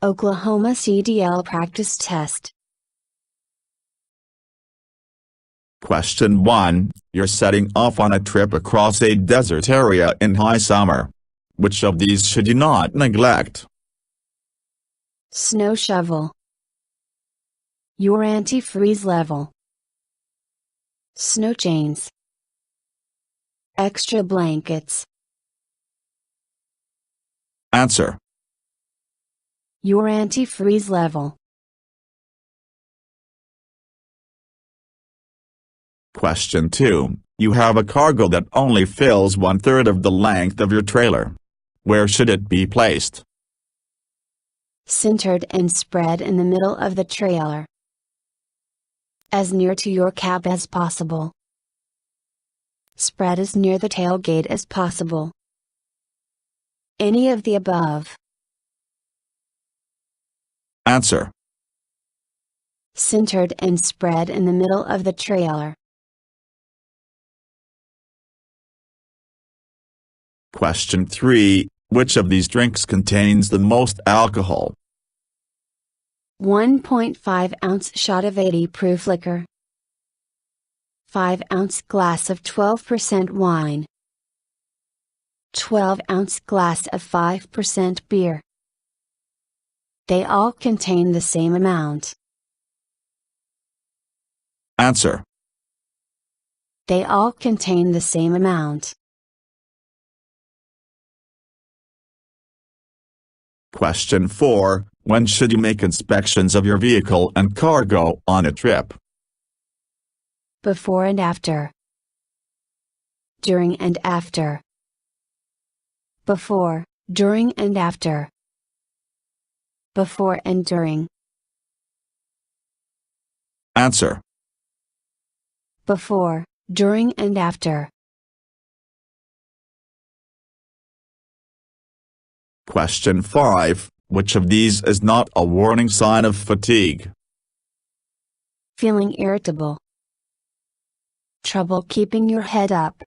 Oklahoma CDL practice test. Question 1. You're setting off on a trip across a desert area in high summer. Which of these should you not neglect? Snow shovel. Your antifreeze level. Snow chains. Extra blankets. Answer. Your antifreeze level. Question 2. You have a cargo that only fills 1/3 of the length of your trailer. Where should it be placed? Centered and spread in the middle of the trailer. As near to your cab as possible. Spread as near the tailgate as possible. Any of the above. Answer. Centered and spread in the middle of the trailer. Question 3. Which of these drinks contains the most alcohol? 1.5 ounce shot of 80 proof liquor. 5 ounce glass of 12% wine. 12 ounce glass of 5% beer. They all contain the same amount. Answer. They all contain the same amount. Question 4. When should you make inspections of your vehicle and cargo on a trip? Before and after. During and after. Before, during and after. Before and during. Answer. Before, during and after. Question 5. Which of these is not a warning sign of fatigue? Feeling irritable. Trouble keeping your head up.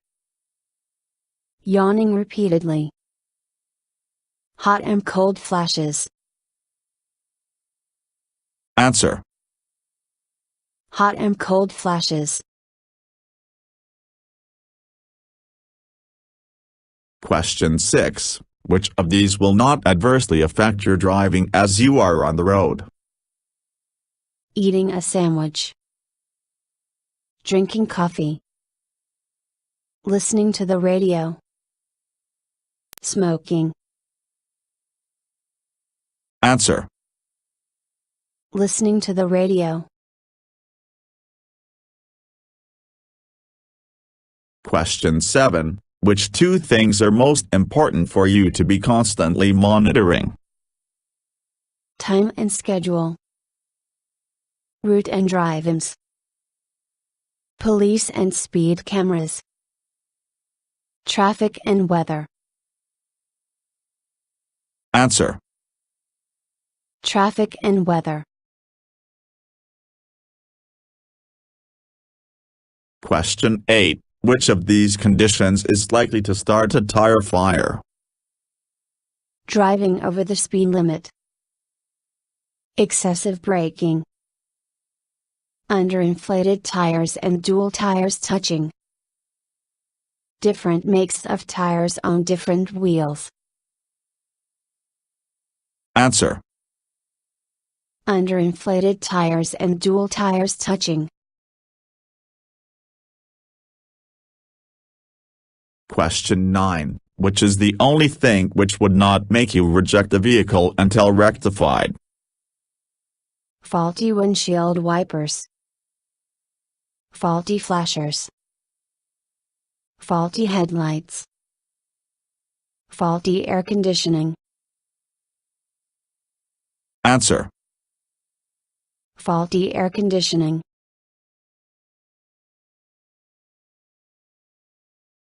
Yawning repeatedly. Hot and cold flashes. Answer. Hot and cold flashes. Question 6. Which of these will not adversely affect your driving as you are on the road? Eating a sandwich. Drinking coffee. Listening to the radio. Smoking. Answer. Listening to the radio. Question 7. Which two things are most important for you to be constantly monitoring? Time and schedule. Route and drive-ins. Police and speed cameras. Traffic and weather. Answer. Traffic and weather. Question 8. Which of these conditions is likely to start a tire fire? Driving over the speed limit. Excessive braking. Underinflated tires and dual tires touching. Different makes of tires on different wheels. Answer. Underinflated tires and dual tires touching. Question 9. Which is the only thing which would not make you reject the vehicle until rectified? Faulty windshield wipers. Faulty flashers. Faulty headlights. Faulty air conditioning. Answer. Faulty air conditioning.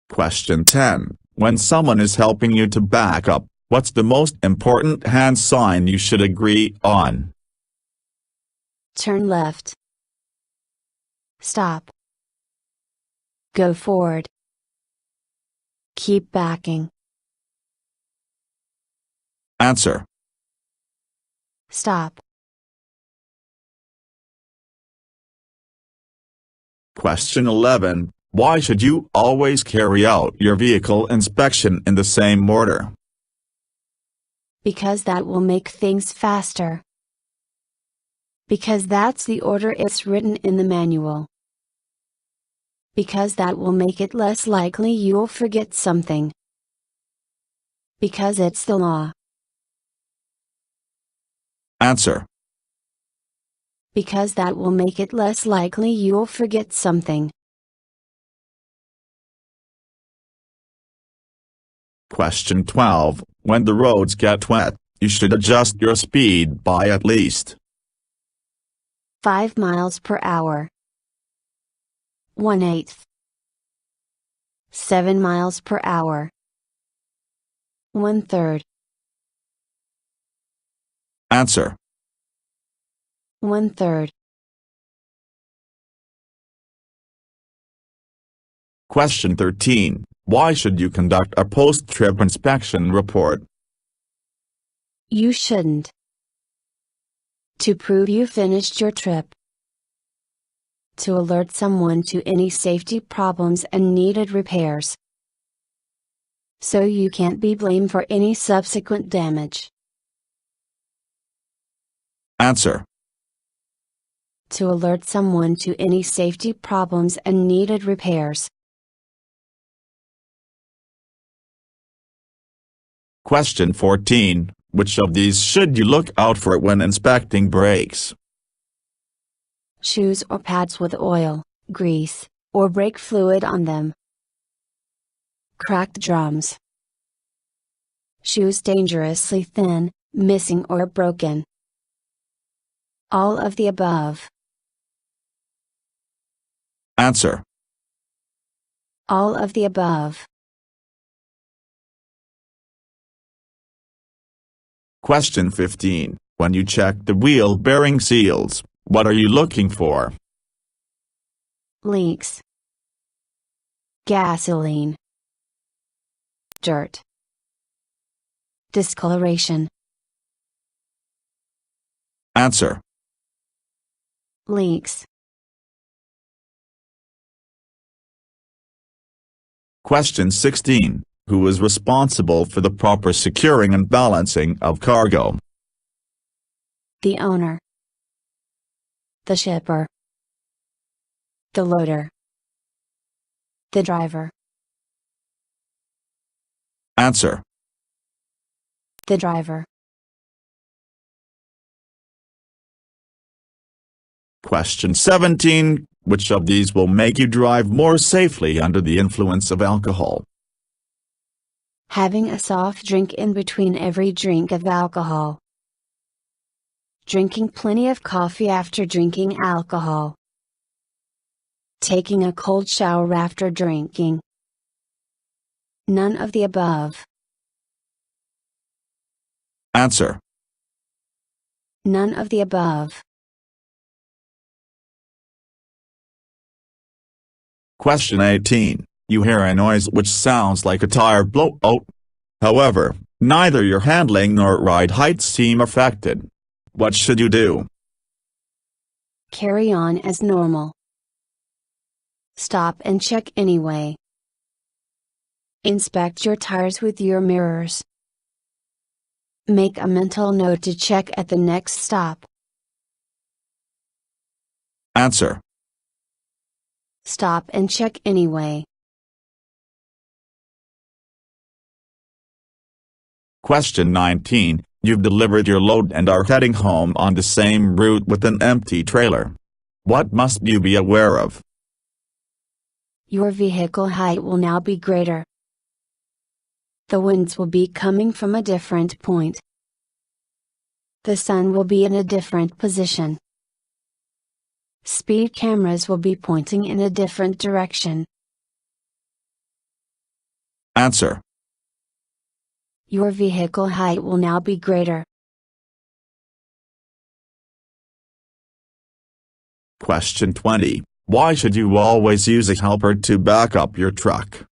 Question 10. When someone is helping you to back up, what's the most important hand sign you should agree on? Turn left. Stop. Go forward. Keep backing. Answer. Stop. Question 11. Why should you always carry out your vehicle inspection in the same order? Because that will make things faster. Because that's the order it's written in the manual. Because that will make it less likely you'll forget something. Because it's the law. Answer. Because that will make it less likely you'll forget something. Question 12. When the roads get wet, you should adjust your speed by at least 5 miles per hour. 1/8. 7 miles per hour. 1/3. Answer. 1/3. Question 13. Why should you conduct a post-trip inspection report? You shouldn't. To prove you finished your trip. To alert someone to any safety problems and needed repairs. So you can't be blamed for any subsequent damage. Answer. To alert someone to any safety problems and needed repairs. Question 14. Which of these should you look out for when inspecting brakes? Shoes or pads with oil, grease, or brake fluid on them. Cracked drums. Shoes dangerously thin, missing or broken. All of the above. Answer. All of the above. Question 15. When you check the wheel bearing seals, what are you looking for? Leaks. Gasoline. Dirt. Discoloration. Answer. Leaks. Question 16. Who is responsible for the proper securing and balancing of cargo? The owner. The shipper. The loader. The driver. Answer. The driver. Question 17. Which of these will make you drive more safely under the influence of alcohol? Having a soft drink in between every drink of alcohol. Drinking plenty of coffee after drinking alcohol. Taking a cold shower after drinking. None of the above. Answer. None of the above. Question 18. You hear a noise which sounds like a tire blowout. However, neither your handling nor ride height seem affected. What should you do? Carry on as normal. Stop and check anyway. Inspect your tires with your mirrors. Make a mental note to check at the next stop. Answer. Stop and check anyway. Question 19. You've delivered your load and are heading home on the same route with an empty trailer. What must you be aware of? Your vehicle height will now be greater. The winds will be coming from a different point. The sun will be in a different position. Speed cameras will be pointing in a different direction. Answer. Your vehicle height will now be greater. Question 20. Why should you always use a helper to back up your truck?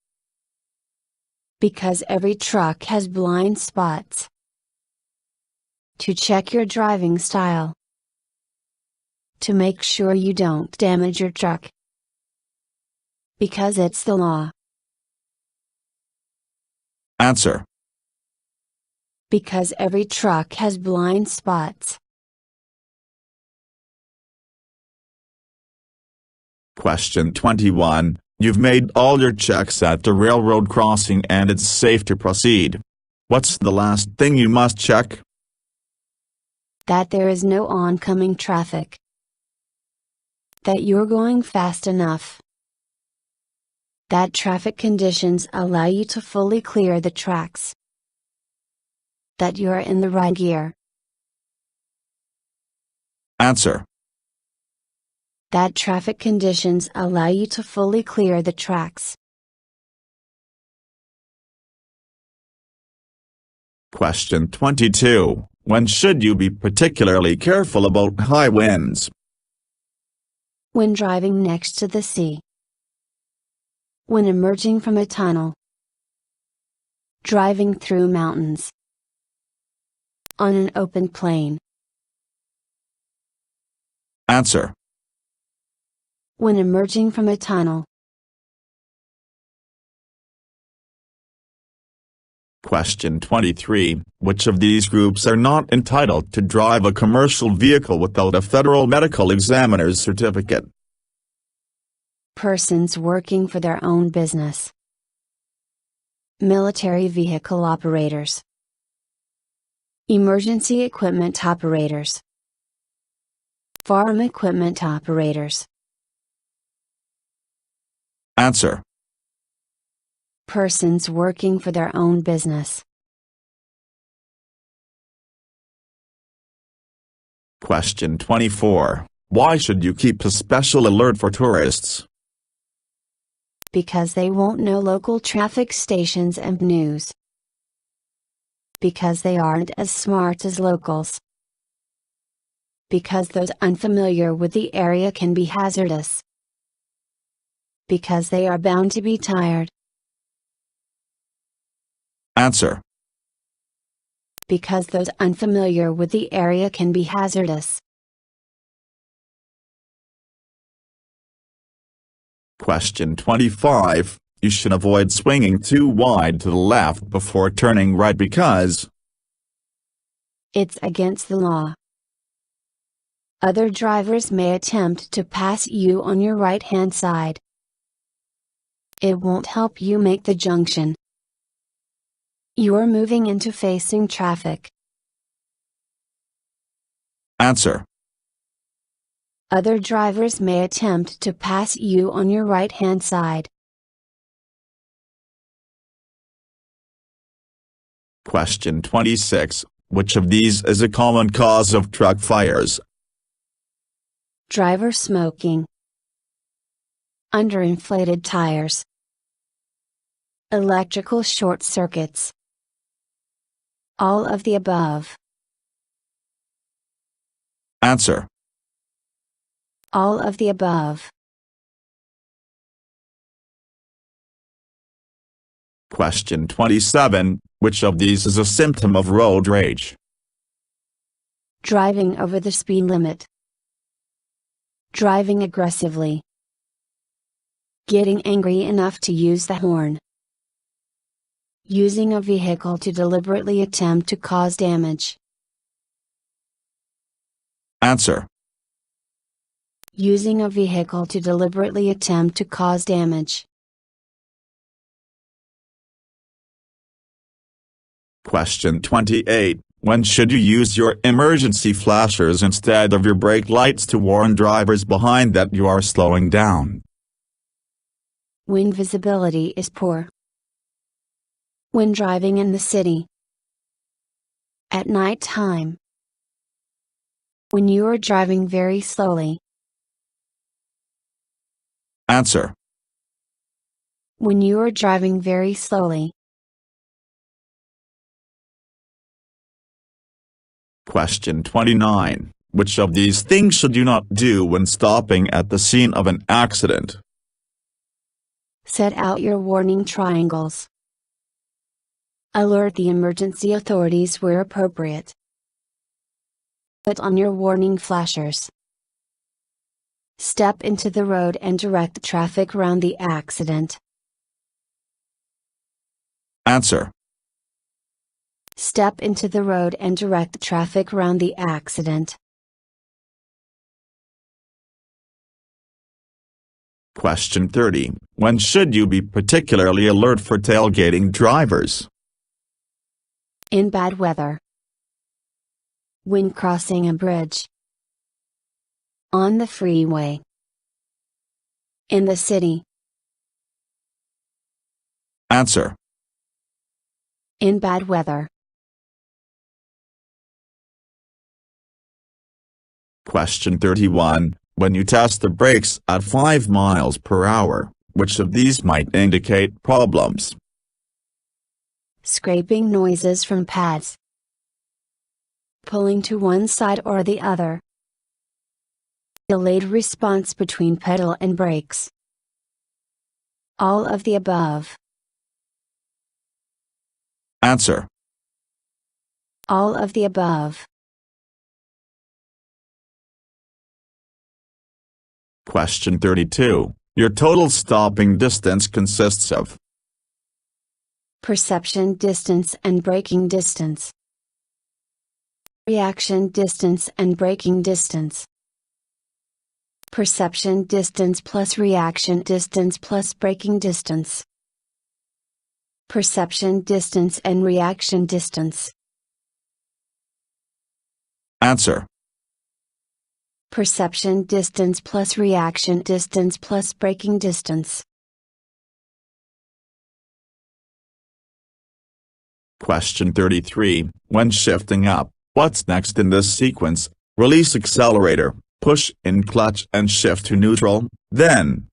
Because every truck has blind spots. To check your driving style. To make sure you don't damage your truck. Because it's the law. Answer. Because every truck has blind spots. Question 21. You've made all your checks at the railroad crossing and it's safe to proceed. What's the last thing you must check? That there is no oncoming traffic. That you're going fast enough. That traffic conditions allow you to fully clear the tracks. That you're in the right gear. Answer. That traffic conditions allow you to fully clear the tracks. Question 22. When should you be particularly careful about high winds? When driving next to the sea. When emerging from a tunnel. Driving through mountains. On an open plain. Answer. When emerging from a tunnel. Question 23. Which of these groups are not entitled to drive a commercial vehicle without a federal medical examiner's certificate? Persons working for their own business. Military vehicle operators. Emergency equipment operators. Farm equipment operators. Answer. Persons working for their own business. Question 24. Why should you keep a special alert for tourists? Because they won't know local traffic stations and news. Because they aren't as smart as locals. Because those unfamiliar with the area can be hazardous. Because they are bound to be tired. Answer. Because those unfamiliar with the area can be hazardous. Question 25. You should avoid swinging too wide to the left before turning right because it's against the law. Other drivers may attempt to pass you on your right-hand side. It won't help you make the junction. You're moving into facing traffic. Answer. Other drivers may attempt to pass you on your right-hand side. Question 26. Which of these is a common cause of truck fires? Driver smoking. Underinflated tires. Electrical short circuits. All of the above. Answer. All of the above. Question 27. Which of these is a symptom of road rage? Driving over the speed limit. Driving aggressively. Getting angry enough to use the horn. Using a vehicle to deliberately attempt to cause damage. Answer. Using a vehicle to deliberately attempt to cause damage. Question 28. When should you use your emergency flashers instead of your brake lights to warn drivers behind that you are slowing down? When visibility is poor. When driving in the city. At night time. When you are driving very slowly. Answer. When you are driving very slowly. Question 29. Which of these things should you not do when stopping at the scene of an accident? Set out your warning triangles. Alert the emergency authorities where appropriate. Put on your warning flashers. Step into the road and direct traffic around the accident. Answer. Step into the road and direct traffic around the accident. Question 30. When should you be particularly alert for tailgating drivers? In bad weather. When crossing a bridge. On the freeway. In the city. Answer. In bad weather. Question 31. When you test the brakes at 5 miles per hour, which of these might indicate problems? Scraping noises from pads. Pulling to one side or the other. Delayed response between pedal and brakes. All of the above. Answer. All of the above. Question 32. Your total stopping distance consists of Perception distance and braking distance. Reaction distance and braking distance. Perception distance plus reaction distance plus braking distance. Perception distance and reaction distance. Answer. Perception distance plus reaction distance plus braking distance. Question 33. When shifting up, what's next in this sequence? Release accelerator, push in clutch and shift to neutral, then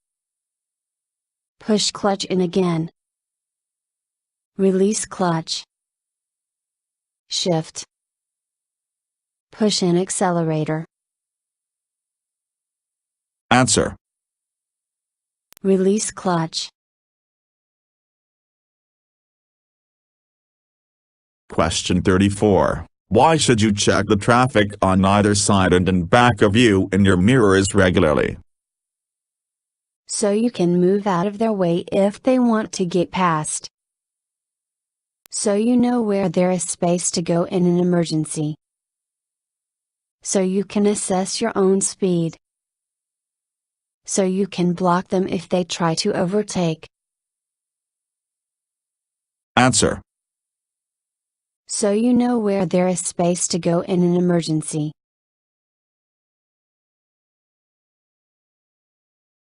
Push clutch in again. Release clutch. Shift. Push in accelerator. Answer. Release clutch. Question 34. Why should you check the traffic on either side and in back of you in your mirrors regularly? So you can move out of their way if they want to get past. So you know where there is space to go in an emergency. So you can assess your own speed. So you can block them if they try to overtake. Answer. So you know where there is space to go in an emergency.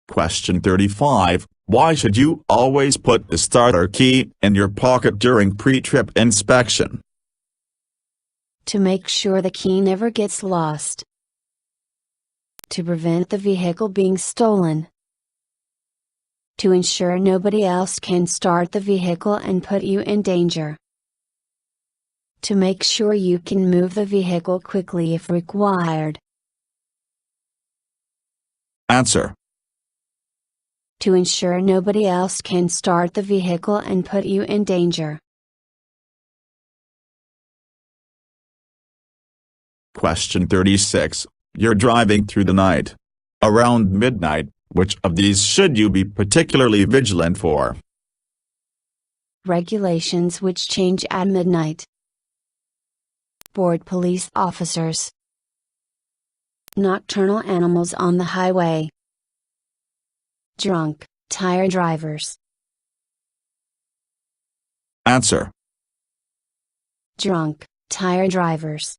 Question 35. Why should you always put the starter key in your pocket during pre-trip inspection? To make sure the key never gets lost. To prevent the vehicle being stolen. To ensure nobody else can start the vehicle and put you in danger. To make sure you can move the vehicle quickly if required. Answer. To ensure nobody else can start the vehicle and put you in danger. Question 36. You're driving through the night. Around midnight, which of these should you be particularly vigilant for? Regulations which change at midnight. Bored police officers. Nocturnal animals on the highway. Drunk, tired drivers. Answer. Drunk, tired drivers.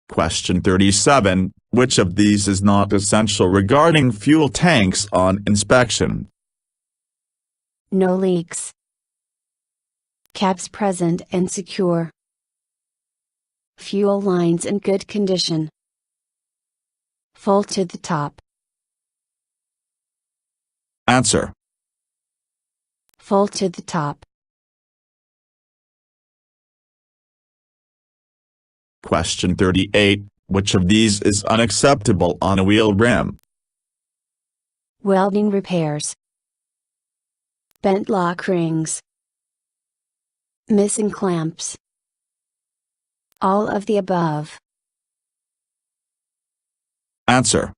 Question 37. Which of these is not essential regarding fuel tanks on inspection? No leaks. Caps present and secure. Fuel lines in good condition. Full to the top. Answer. Full to the top. Question 38. Which of these is unacceptable on a wheel rim? Welding repairs. Bent lock rings. Missing clamps. All of the above. Answer.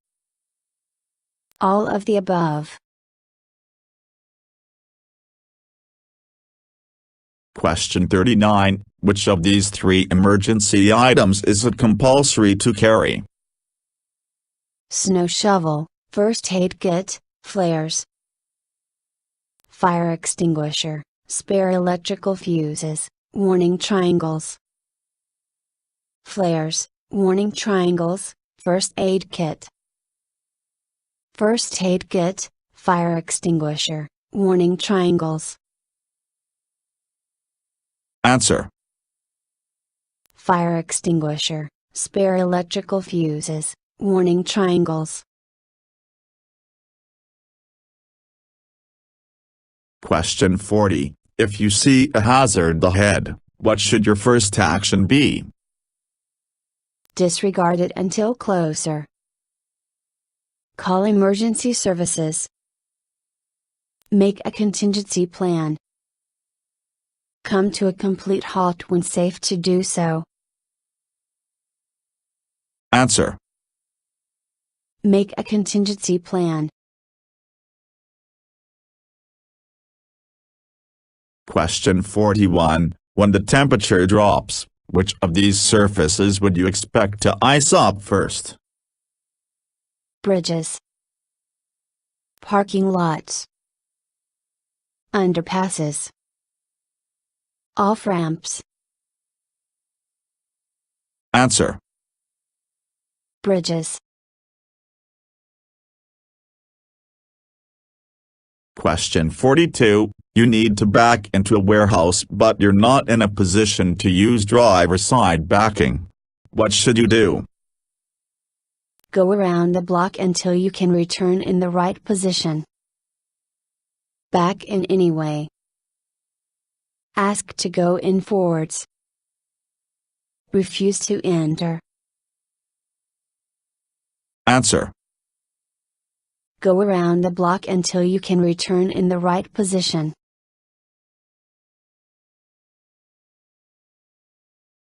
All of the above. Question 39. Which of these three emergency items is it compulsory to carry? Snow shovel, first aid kit, flares. Fire extinguisher, spare electrical fuses, warning triangles. Flares, warning triangles, first aid kit. First aid kit, fire extinguisher, warning triangles. Answer. Fire extinguisher, spare electrical fuses, warning triangles. Question 40. If you see a hazard ahead, what should your first action be? Disregard it until closer. Call emergency services. Make a contingency plan. Come to a complete halt when safe to do so. Answer. Make a contingency plan. Question 41. When the temperature drops, which of these surfaces would you expect to ice up first? Bridges. Parking lots. Underpasses. Off-ramps. Answer. Bridges. Question 42. You need to back into a warehouse but you're not in a position to use driver's side backing. What should you do? Go around the block until you can return in the right position. Back in anyway. Ask to go in forwards. Refuse to enter. Answer. Go around the block until you can return in the right position.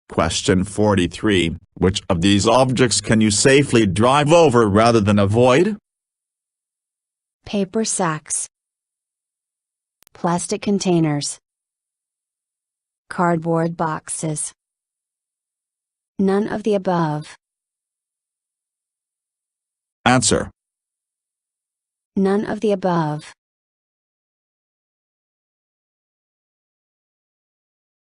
Question 43. Which of these objects can you safely drive over rather than avoid? Paper sacks. Plastic containers. Cardboard boxes. None of the above. Answer. None of the above.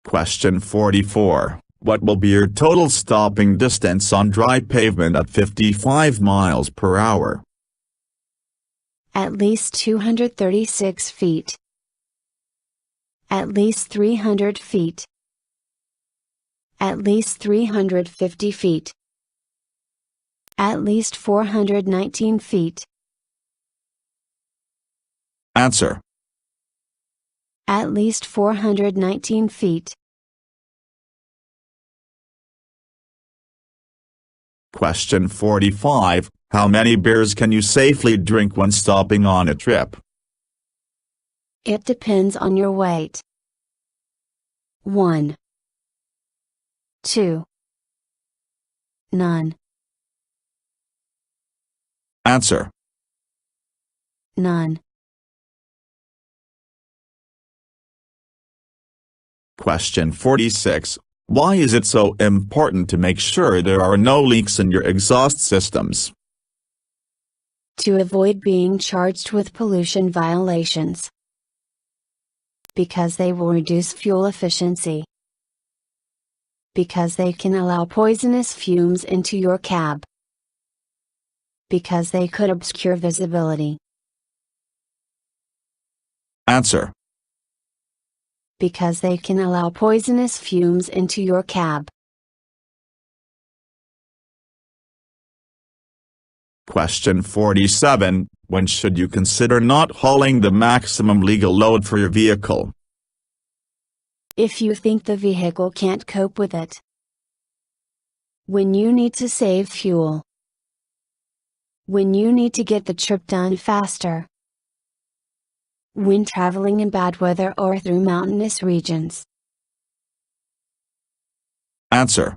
Question 44. What will be your total stopping distance on dry pavement at 55 miles per hour? At least 236 feet. At least 300 feet. At least 350 feet. At least 419 feet. Answer. At least 419 feet. Question 45. How many beers can you safely drink when stopping on a trip? It depends on your weight. 1. 2. None. Answer. None. Question 46. Why is it so important to make sure there are no leaks in your exhaust systems? To avoid being charged with pollution violations. Because they will reduce fuel efficiency. Because they can allow poisonous fumes into your cab. Because they could obscure visibility. Answer. Because they can allow poisonous fumes into your cab. Question 47. When should you consider not hauling the maximum legal load for your vehicle? If you think the vehicle can't cope with it. When you need to save fuel. When you need to get the trip done faster. When traveling in bad weather or through mountainous regions. Answer.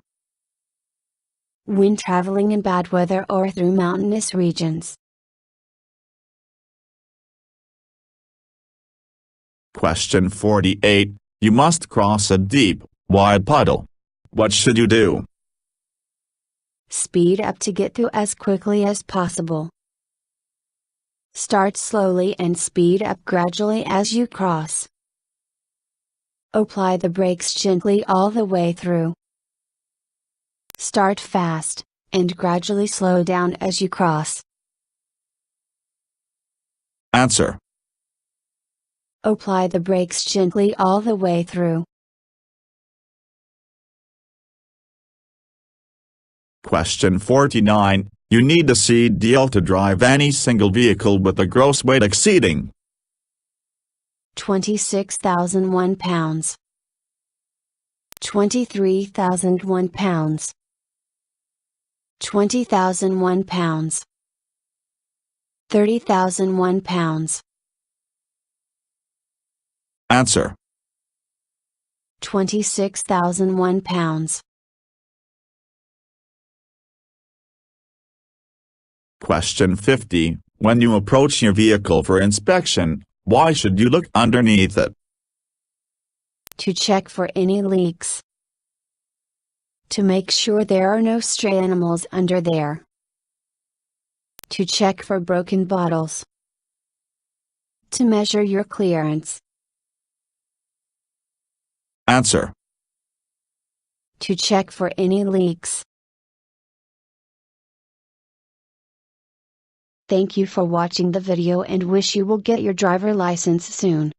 When traveling in bad weather or through mountainous regions. Question 48. You must cross a deep, wide puddle. What should you do? Speed up to get through as quickly as possible. Start slowly and speed up gradually as you cross. Apply the brakes gently all the way through. Start fast, and gradually slow down as you cross. Answer. Apply the brakes gently all the way through. Question 49. You need a CDL to drive any single vehicle with a gross weight exceeding 26,001 pounds. 23,001 pounds. 20,001 pounds. 30,001 pounds. Answer. 26,001 pounds. Question 50. When you approach your vehicle for inspection, why should you look underneath it? To check for any leaks. To make sure there are no stray animals under there. To check for broken bottles. To measure your clearance. Answer. To check for any leaks. Thank you for watching the video and wish you will get your driver license soon.